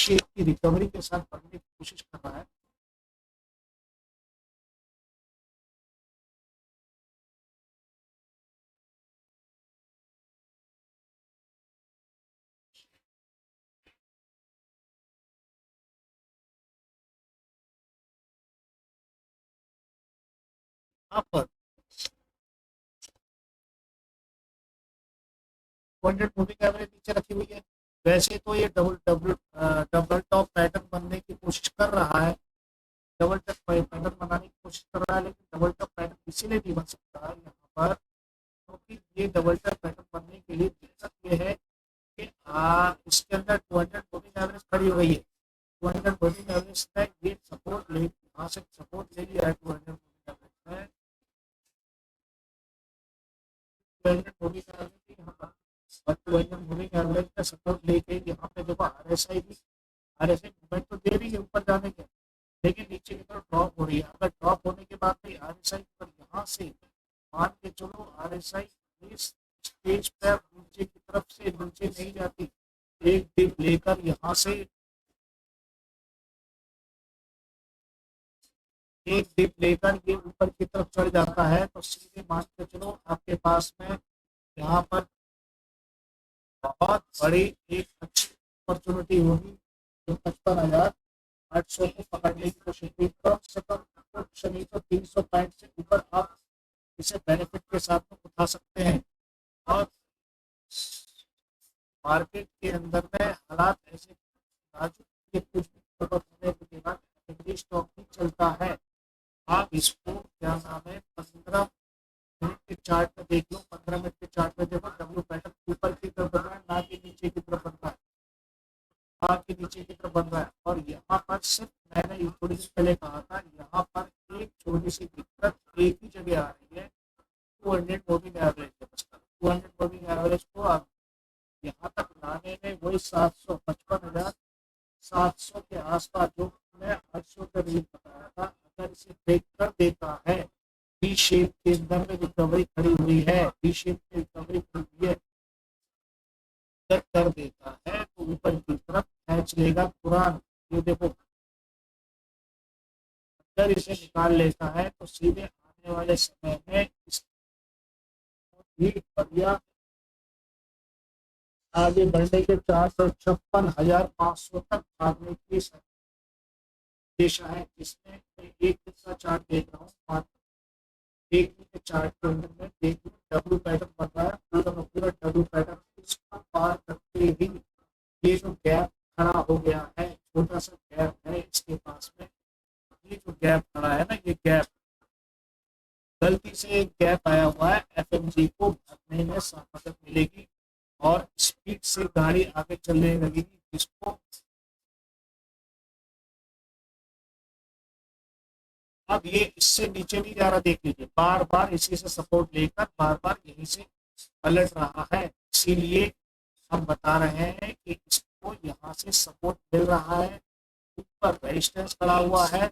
Shape की recovery के साथ बढ़ने की कोशिश कर रहा है। यहाँ पर 200 मूविंग एवरेज नीचे रखी हुई है। वैसे तो ये double double double top pattern बनने की कोशिश कर रहा है, डबल टॉप पैटर्न बनाने की कोशिश कर रहा है, लेकिन डबल टॉप पैटर्न इसीलिए नहीं बन सकता है यहाँ पर क्योंकि ये डबल टॉप पैटर्न बनने के लिए दिक्कत ये है कि इसके अंदर 200 मूविंग एवरेज खड़ी हो गई है। 200 मूविंग एवरेज है, ये सपोर्ट ले, यहाँ से सपोर्ट ले लिया है 200 मूविंग एवरेज है। 200 मूविंग एवरेज यहाँ पर और 200 मूविंग एवरेज का सपोर्ट लेके यहाँ पे देखो आरएसआई भी, आरएसआई मूवमेंट तो दे रही है ऊपर जाने के, लेकिन नीचे की तरफ ड्रॉप हो रही है। अगर ड्रॉप होने के बाद भी आरएसआई पर यहाँ से मान के चलो आरएसआई इस स्टेज पर नीचे की तरफ से नीचे नहीं जाती, एक डिप लेकर यहाँ से एक डिप लेकर ये ऊपर की तरफ चढ़ जाता है तो सीधे मान के चलो आपके पास में यहाँ पर बहुत बड़ी एक अच्छी अपॉर्चुनिटी होगी जो 55,800 को पकड़ने की कोशिश की। कम से कम कुछ नहीं तो 300 पॉइंट से ऊपर आप इसे बेनिफिट के साथ में उठा सकते हैं। और मार्केट के अंदर में हालात ऐसे नाजुक के कुछ भी होने के बाद स्टॉक भी चलता है। आप इसको क्या नाम है 15 मिनट के चार्ट में देख लो, 15 मिनट के चार्ट में देखो डब्ल्यू पैटर्न ऊपर की तरफ बन रहा है ना कि नीचे की तरफ बन रहा है, ना कि नीचे की तरफ बन रहा है। और यहाँ पर सिर्फ मैंने थोड़ी देर पहले कहा था यहाँ पर एक छोटी सी दिक्कत एक ही जगह आ रही है, 200 मूविंग एवरेज है। बस 200 मूविंग एवरेज को आप यहाँ तक लाने में वही 755,700 के आसपास जो मैं 800 का रेंज बताया था, अगर इसे ब्रेक कर देता है, वी शेप के अंदर में रिकवरी खड़ी हुई है, वी शेप की रिकवरी खड़ी हुई है, कर देता है तो ऊपर की तरफ खींच लेगा तुरंत। ये देखो अगर इसे निकाल लेता है तो सीधे आने वाले समय में इस बढ़िया आगे बढ़ने के 456,500 तक भागने की दिशा है। इसमें मैं एक दिन का चार्ट देख रहा हूँ, एक दिन के चार्ट के अंदर में देख डब्ल्यू पैटर्न बन रहा है, पूरा पूरा डब्ल्यू पैटर्न इसको पार करते ही ये जो गैप खड़ा हो गया है, छोटा सा गैप है इसके पास में, ये जो गैप खड़ा है ना, ये गैप गलती से एक गैप आया हुआ है, एफएमजी को भरने में मदद मिलेगी और स्पीड से गाड़ी आगे चलने लगेगी, जिसको अब ये इससे नीचे नहीं जा रहा। देख लीजिए बार बार इसी से सपोर्ट लेकर बार बार यहीं से पलट रहा है, इसीलिए हम बता रहे हैं कि इसको यहाँ से सपोर्ट मिल रहा है, ऊपर रेजिस्टेंस खड़ा हुआ है,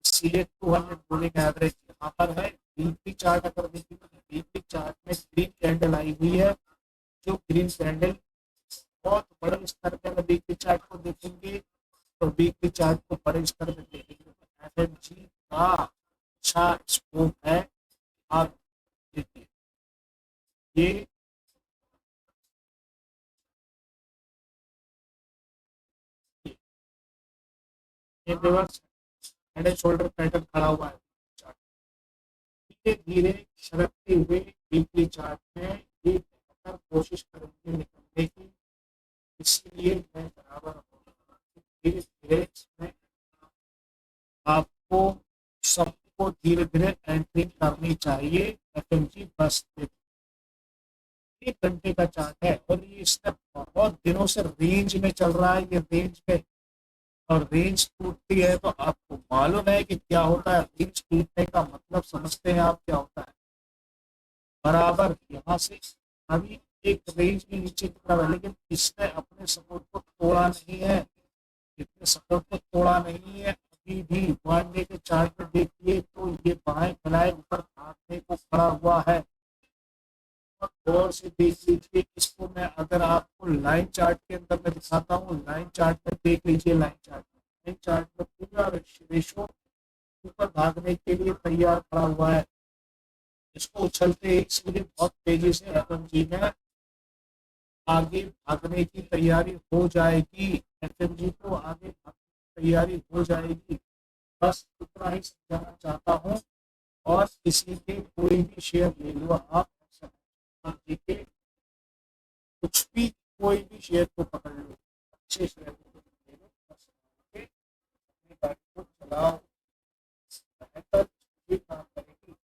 इसीलिए 200 मूविंग एवरेज यहाँ पर है। वीकली चार्ट अगर देखेंगे तो वीकली चार्ट में ग्रीन कैंडल आई हुई है, जो ग्रीन कैंडल बहुत बड़े स्तर पर अगर वीकली चार्ट को देखेंगे तो वीकली चार्ट को बड़े स्तर पर देखेंगे तो एफएमजी का अच्छा स्कोप है। आप देखिए ये reverse head and shoulder pattern खड़ा हुआ है, धीरे धीरे सरकते हुए वीकली चार्ट में ये बेहतर कोशिश करेंगे निकलने की, इसलिए मैं बराबर धीरे धीरे इसमें आपको सबको धीरे धीरे एंट्री करनी चाहिए। एफएमजी बस एक घंटे का चार्ट है और ये इसने बहुत दिनों से रेंज में चल रहा है, ये रेंज में, और रेंज टूटती है तो आपको मालूम है कि क्या होता है। रेंज टूटने का मतलब समझते हैं आप क्या होता है, बराबर यहाँ से अभी एक रेंज में नीचे की तरफ है, लेकिन इसने अपने सपोर्ट को तोड़ा नहीं है, इतने सपोर्ट को तोड़ा नहीं है अभी भी। वन डे के चार्ट में देखिए तो ये बाएं फैलाए ऊपर भागने को खड़ा हुआ है और गौर से देख लीजिए इसको। मैं अगर आपको लाइन चार्ट के अंदर मैं दिखाता हूँ, लाइन चार्ट में देख लीजिए, लाइन चार्ट में पूरा रेशो ऊपर भागने के लिए तैयार खड़ा हुआ है। इसको उछलते इसलिए बहुत तेजी से एफएमजी में आगे भागने की तैयारी हो जाएगी, एफएमजी को आगे भागने की तैयारी हो जाएगी। बस इतना ही समझाना चाहता हूँ। और किसी के कोई भी शेयर ले लो आप, देखिए कुछ भी कोई भी शेयर को पकड़ लो, अच्छे शेयर को ले लो, बस अपनी गाड़ी को चलाओ, बेहतर